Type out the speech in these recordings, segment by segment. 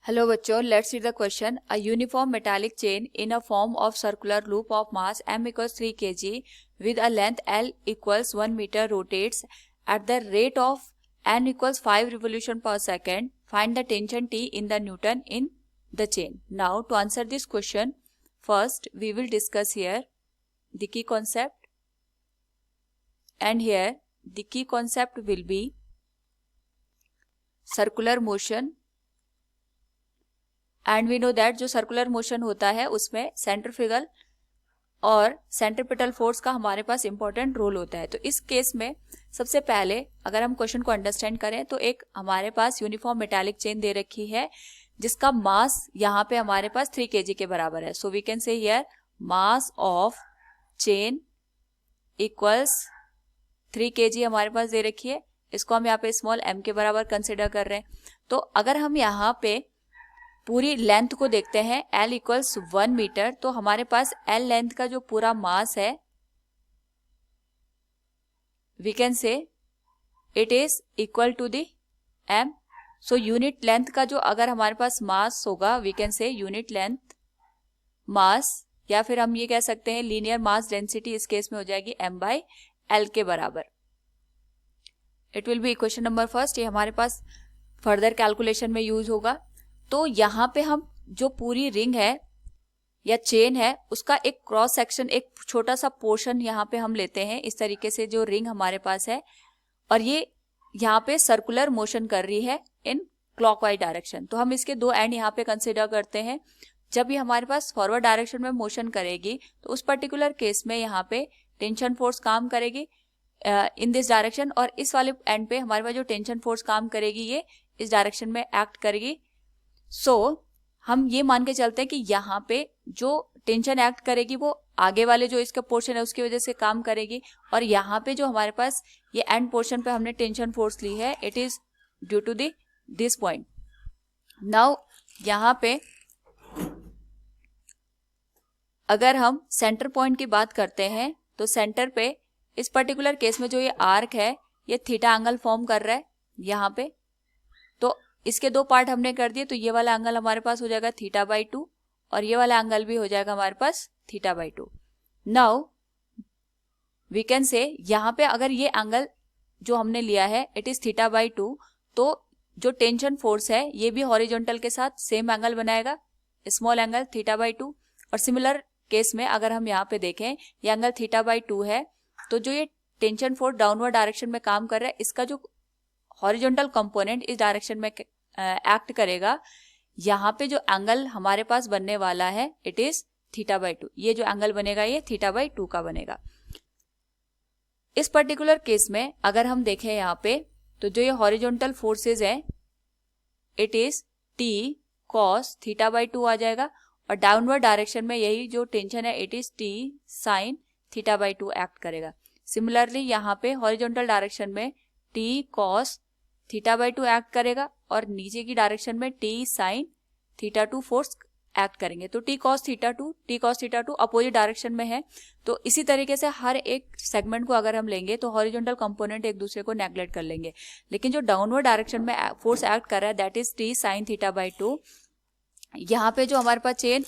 Hello बच्चों, let's read the question. A uniform metallic chain in a form of circular loop of mass m equals 3 kg with a length L equals 1 meter rotates at the rate of n equals 5 revolution per second. Find the tension T in the Newton in the chain. Now to answer this question, first we will discuss here the key concept, and here the key concept will be circular motion. And we know that जो circular motion होता है उसमें centrifugal और centripetal force का हमारे पास important role होता है। तो इस केस में सबसे पहले अगर हम क्वेश्चन को अंडरस्टैंड करें तो एक हमारे पास यूनिफॉर्म मेटालिक चेन दे रखी है जिसका मास यहाँ पे हमारे पास 3 kg के बराबर है। So we can say here mass of chain equals 3 kg हमारे पास दे रखी है। इसको हम यहाँ पे स्मॉल m के बराबर कंसिडर कर रहे हैं। तो अगर हम यहाँ पे पूरी लेंथ को देखते हैं L इक्वल्स 1 मीटर, तो हमारे पास L लेंथ का जो पूरा मास है we can say it is equal to the m। सो यूनिट लेंथ का जो अगर हमारे पास मास होगा we can say unit length mass, या फिर हम ये कह सकते हैं लीनियर मास डेंसिटी इस केस में हो जाएगी m/L के बराबर। It will be equation number first. ये हमारे पास फर्दर कैलकुलेशन में यूज होगा। तो यहाँ पे हम जो पूरी रिंग है या चेन है उसका एक क्रॉस सेक्शन, एक छोटा सा पोर्शन यहाँ पे हम लेते हैं। इस तरीके से जो रिंग हमारे पास है और ये यहाँ पे सर्कुलर मोशन कर रही है इन क्लॉकवाइज डायरेक्शन। तो हम इसके दो एंड यहाँ पे कंसिडर करते हैं। जब ये हमारे पास फॉरवर्ड डायरेक्शन में मोशन करेगी तो उस पर्टिकुलर केस में यहाँ पे टेंशन फोर्स काम करेगी इन दिस डायरेक्शन, और इस वाले एंड पे हमारे पास जो टेंशन फोर्स काम करेगी ये इस डायरेक्शन में एक्ट करेगी। सो हम ये मान के चलते हैं कि यहाँ पे जो टेंशन एक्ट करेगी वो आगे वाले जो इसका पोर्शन है उसकी वजह से काम करेगी, और यहाँ पे जो हमारे पास ये एंड पोर्शन पे हमने टेंशन फोर्स ली है it is due to this point. Now यहाँ पे अगर हम सेंटर पॉइंट की बात करते हैं तो सेंटर पे इस पर्टिकुलर केस में जो ये आर्क है ये थीटा एंगल फॉर्म कर रहा है यहाँ पे। तो इसके दो पार्ट हमने कर दिए, तो ये वाला एंगल हमारे पास हो जाएगा θ/2 और ये वाला एंगल भी हो जाएगा हमारे पास θ/2। नाउ वी कैन से यहाँ पे अगर ये एंगल जो हमने लिया है इट इज θ/2, तो जो टेंशन फोर्स है ये भी हॉरिजॉन्टल के साथ सेम एंगल बनाएगा, स्मॉल एंगल θ/2। और सिमिलर केस में अगर हम यहाँ पे देखें ये एंगल θ/2 है, तो जो ये टेंशन फोर्स डाउनवर्ड डायरेक्शन में काम कर रहा है इसका जो हॉरिजॉन्टल कंपोनेंट इस डायरेक्शन में एक्ट करेगा। यहाँ पे जो एंगल हमारे पास बनने वाला है इट इज θ/2। ये जो एंगल बनेगा ये θ/2 का बनेगा। इस पर्टिकुलर केस में अगर हम देखें यहाँ पे तो जो ये हॉरिजॉन्टल फोर्सेस है इट इज T cos θ/2 आ जाएगा, और डाउनवर्ड डायरेक्शन में यही जो टेंशन है it is T sin θ/2 act करेगा। सिमिलरली यहाँ पे हॉरिजॉन्टल डायरेक्शन में T cos θ/2 एक्ट करेगा और नीचे की डायरेक्शन में T sin θ2 फोर्स एक्ट करेंगे। तो T cos θ2 अपोजिट डायरेक्शन में है। तो इसी तरीके से हर एक सेगमेंट को अगर हम लेंगे तो हॉरिजॉन्टल कंपोनेंट एक दूसरे को नेग्लेक्ट कर लेंगे, लेकिन जो डाउनवर्ड डायरेक्शन में फोर्स एक्ट कर रहा है दैट इज T sin θ/2। यहाँ पे जो हमारे पास चेन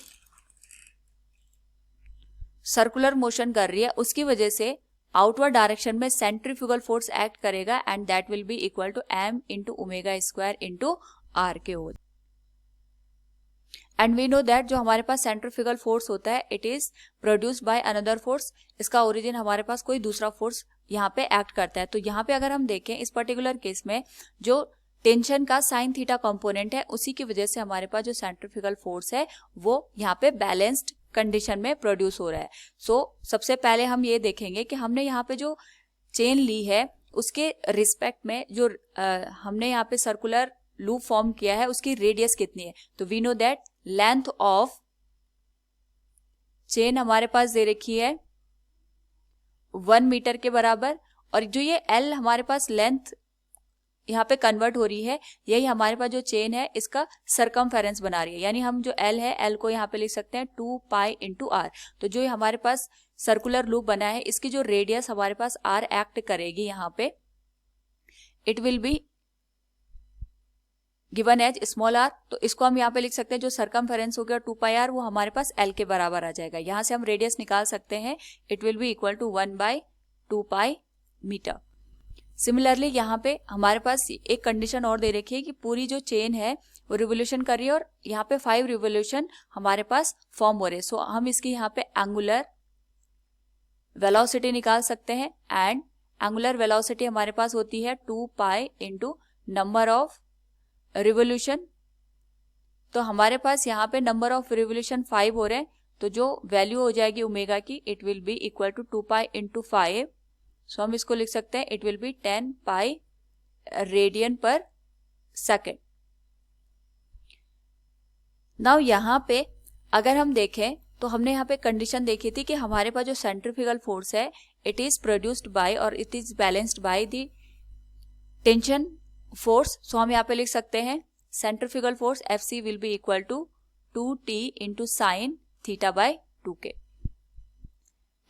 सर्कुलर मोशन कर रही है उसकी वजह से आउटवर्ड डायरेक्शन में सेंट्रीफ्यूगल फोर्स एक्ट करेगा and that will be equal to m into omega square into are के whole. And we know that जो हमारे पास सेंट्रीफ्यूगल फोर्स होता है it is produced by another force. इसका ओरिजिन हमारे पास कोई दूसरा फोर्स यहाँ पे एक्ट करता है। तो यहाँ पे अगर हम देखें इस पर्टिकुलर केस में जो टेंशन का साइन थीटा कंपोनेंट है उसी की वजह से हमारे पास जो सेंट्रीफ्यूगल फोर्स है वो यहाँ पे बैलेंस्ड कंडीशन में प्रोड्यूस हो रहा है। सो सबसे पहले हम ये देखेंगे कि हमने यहाँ पे जो चेन ली है उसके रिस्पेक्ट में जो हमने यहाँ पे सर्कुलर लूप फॉर्म किया है उसकी रेडियस कितनी है। तो we know that length of chain हमारे पास दे रखी है 1 मीटर के बराबर, और जो ये L हमारे पास लेंथ यहाँ पे कन्वर्ट हो रही है यही हमारे पास जो चेन है इसका सरकमफेरेंस बना रही है। यानी हम जो L है L को यहाँ पे लिख सकते हैं 2 पाई इंटू R। तो जो हमारे पास सर्कुलर लूप बना है इसकी जो रेडियस हमारे पास R एक्ट करेगी यहाँ पे it will be given as small R, तो इसको हम यहाँ पे लिख सकते हैं जो सरकमफेरेंस हो गया 2 पाई आर वो हमारे पास एल के बराबर आ जाएगा। यहाँ से हम रेडियस निकाल सकते हैं, it will be equal to 1/2 pi metre. Similarly यहाँ पे हमारे पास एक कंडीशन और दे रखी है कि पूरी जो चेन है वो रिवोल्यूशन कर रही है और यहाँ पे 5 रिवोल्यूशन हमारे पास फॉर्म हो रहे हैं। सो हम इसकी यहाँ पे एंगुलर वेलोसिटी निकाल सकते हैं एंड एंगुलर वेलोसिटी हमारे पास होती है 2 pi into number of revolution. तो हमारे पास यहाँ पे नंबर ऑफ रिवोल्यूशन 5 हो रहे हैं, तो जो वैल्यू हो जाएगी ओमेगा की it will be equal to 2 pi into 5। सो हम इसको लिख सकते हैं it will be 10 pi radian per second. Now यहाँ पे अगर हम देखें तो हमने यहाँ पे कंडीशन देखी थी कि हमारे पास जो सेंट्रीफ्यूगल फोर्स है इट इज प्रोड्यूस्ड बाय और it is balanced by the tension force. So हम यहाँ पे लिख सकते हैं centrifugal force Fc will be equal to 2t into sine theta by 2k।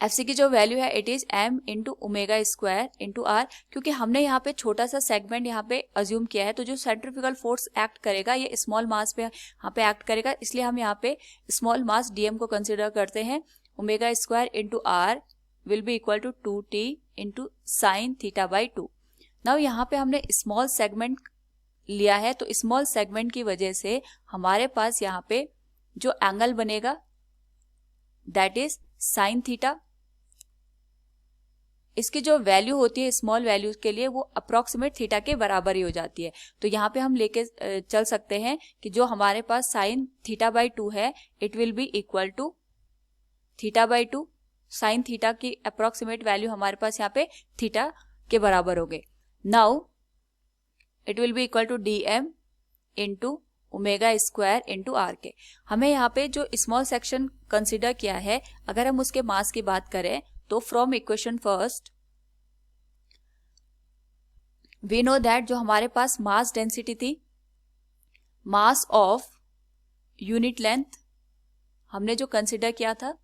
Fc की जो वैल्यू है it is m into omega square into r. क्योंकि हमने यहाँ पे छोटा सा सेगमेंट यहाँ पे अज्यूम किया है, तो जो सेंट्रीफ्यूगल फोर्स एक्ट करेगा ये स्मॉल मास पे यहाँ पे एक्ट करेगा, इसलिए हम यहाँ पे स्मॉल मास dm को कंसिडर करते हैं। Omega square into R will be equal to 2t into sine theta by 2। Now यहाँ पे हमने स्मॉल सेगमेंट लिया है, तो स्मॉल सेगमेंट की वजह से हमारे पास यहाँ पे जो एंगल बनेगा दैट इज साइन थीटा। इसकी जो वैल्यू होती है स्मॉल वैल्यूज के लिए वो अप्रोक्सीमेट थीटा के बराबर ही हो जाती है। तो यहाँ पे हम लेके चल सकते हैं कि जो हमारे पास साइन थीटा बाई 2 है it will be equal to theta by 2। Sine theta की अप्रोक्सीमेट वैल्यू हमारे पास यहाँ पे थीटा के बराबर हो गए। Now it will be equal to dm into omega square into are के। हमें यहाँ पे जो स्मॉल सेक्शन कंसिडर किया है अगर हम उसके मास की बात करें तो from equation first we know that जो हमारे पास मास डेंसिटी थी, मास ऑफ यूनिट लेंथ हमने जो कंसिडर किया था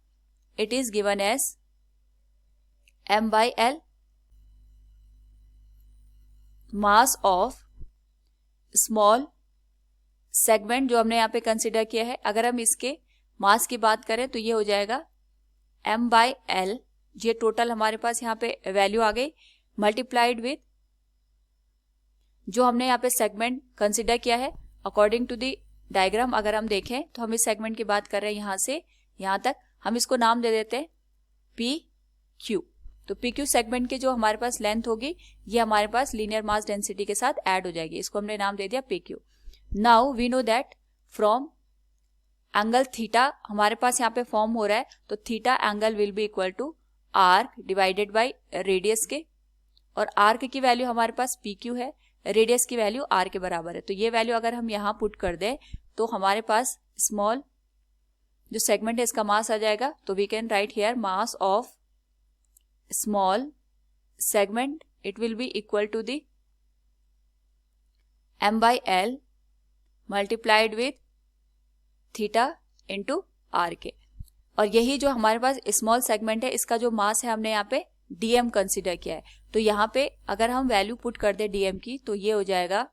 it is given as m/l। Mass of small segment जो हमने यहाँ पे कंसिडर किया है, अगर हम इसके मास की बात करें तो ये हो जाएगा m/l। ये टोटल हमारे पास यहाँ पे वैल्यू आ गई मल्टीप्लाइड विथ जो हमने यहाँ पे सेगमेंट कंसिडर किया है अकॉर्डिंग टू द डायग्राम। अगर हम देखें तो हम इस सेगमेंट की बात कर रहे हैं यहाँ से यहाँ तक, हम इसको नाम दे देते हैं PQ। तो PQ सेगमेंट की जो हमारे पास लेंथ होगी ये हमारे पास लीनियर मास डेंसिटी के साथ ऐड हो जाएगी, इसको हमने नाम दे दिया PQ। Now we know that from angle theta हमारे पास यहाँ पे फॉर्म हो रहा है, तो theta angle will be equal to arc divided by radius के, और आर्क की वैल्यू हमारे पास PQ है, रेडियस की वैल्यू r के बराबर है। तो ये वैल्यू अगर हम यहाँ पुट कर दें तो हमारे पास स्मॉल जो सेगमेंट है इसका मास आ जाएगा। तो we can write here mass of small segment it will be equal to the m/l multiplied with theta into are के। और यही जो हमारे पास स्मॉल सेगमेंट है इसका जो मास है हमने यहाँ पे dm कंसिडर किया है। तो यहाँ पे अगर हम वैल्यू पुट कर दे dm की तो ये हो जाएगा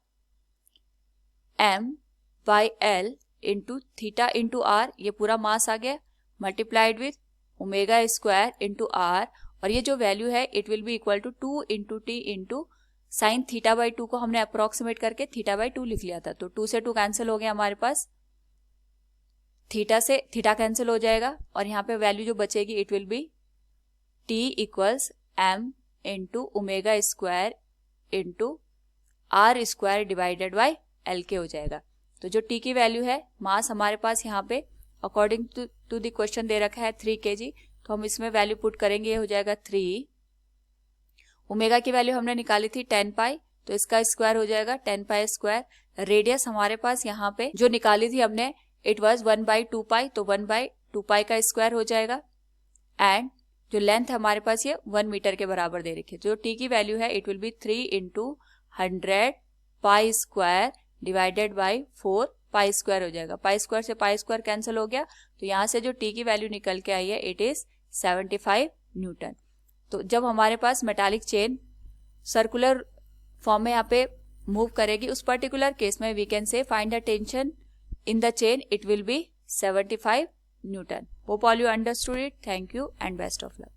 m/l into theta into are, ये पूरा मास आ गया multiplied with omega square into R, और ये जो वैल्यू है it will be equal to 2 into T into sine theta by 2 को हमने अप्रोक्सीमेट करके थीटा बाई 2 लिख लिया था। तो 2 से 2 कैंसिल हो गया हमारे पास, थीटा से थीटा कैंसिल हो जाएगा और यहाँ पे वैल्यू जो बचेगी it will be t equals m into omega square into R square divided by L के हो जाएगा। तो जो t की वैल्यू है मास हमारे पास यहाँ पे अकॉर्डिंग टू द क्वेश्चन दे रखा है 3 kg, तो हम इसमें वैल्यू पुट करेंगे, ये हो जाएगा 3। ओमेगा की वैल्यू हमने निकाली थी 10 पाई, तो इसका स्क्वायर हो जाएगा 10 पाई स्क्वायर। रेडियस हमारे पास यहाँ पे जो निकाली थी हमने इट वॉज 1/2 पाई, तो 1/2 पाई का स्क्वायर हो जाएगा। एंड जो लेंथ है हमारे पास ये 1 मीटर के बराबर दे रखी है। जो टी की वैल्यू है it will B 3 into 100 pi square divided by 4 pi square हो जाएगा। पाई स्क्वायर से पाई स्क्वायर कैंसिल हो गया, तो यहाँ से जो टी की वैल्यू निकल के आई है इट इज 75 न्यूटन। तो जब हमारे पास मेटालिक चेन सर्कुलर फॉर्म में यहाँ पे मूव करेगी उस पर्टिकुलर केस में we can say find the tension in the chain, it will be 75 newton. Hope all you understood it. Thank you and best of luck.